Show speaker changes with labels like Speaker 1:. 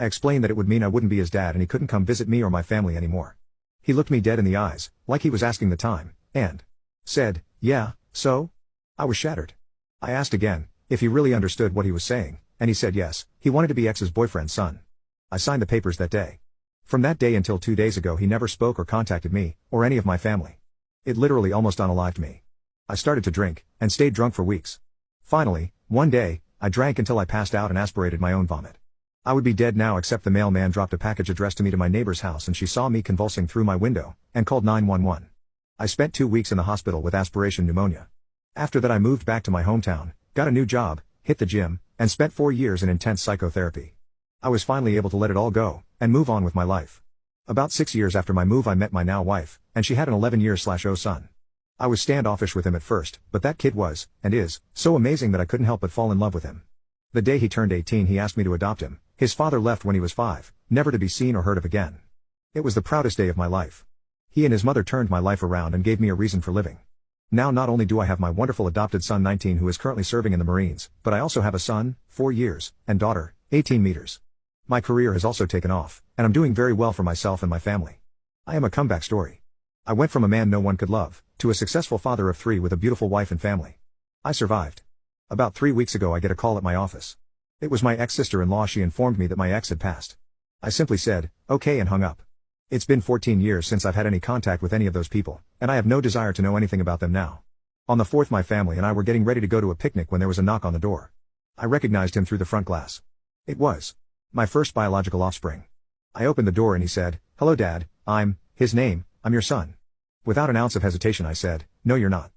Speaker 1: I explained that it would mean I wouldn't be his dad and he couldn't come visit me or my family anymore. He looked me dead in the eyes, like he was asking the time, and said, "Yeah, so?" I was shattered. I asked again, if he really understood what he was saying, and he said yes, he wanted to be X's boyfriend's son. I signed the papers that day. From that day until 2 days ago he never spoke or contacted me, or any of my family. It literally almost unalived me. I started to drink, and stayed drunk for weeks. Finally, one day, I drank until I passed out and aspirated my own vomit. I would be dead now except the mailman dropped a package addressed to me to my neighbor's house and she saw me convulsing through my window, and called 911. I spent 2 weeks in the hospital with aspiration pneumonia. After that I moved back to my hometown, got a new job, hit the gym, and spent 4 years in intense psychotherapy. I was finally able to let it all go, and move on with my life. About 6 years after my move I met my now wife, and she had an 11-year-old son. I was standoffish with him at first, but that kid was, and is, so amazing that I couldn't help but fall in love with him. The day he turned 18 he asked me to adopt him. His father left when he was 5, never to be seen or heard of again. It was the proudest day of my life. He and his mother turned my life around and gave me a reason for living. Now not only do I have my wonderful adopted son 19 who is currently serving in the Marines, but I also have a son, 4 years, and daughter, 18 meters. My career has also taken off, and I'm doing very well for myself and my family. I am a comeback story. I went from a man no one could love, to a successful father of 3 with a beautiful wife and family. I survived. About 3 weeks ago I get a call at my office. It was my ex-sister-in-law. She informed me that my ex had passed. I simply said, "Okay," and hung up. It's been 14 years since I've had any contact with any of those people, and I have no desire to know anything about them now. On the 4th my family and I were getting ready to go to a picnic when there was a knock on the door. I recognized him through the front glass. It was my first biological offspring. I opened the door and he said, "Hello Dad, I'm," his name, "I'm your son." Without an ounce of hesitation I said, "No you're not."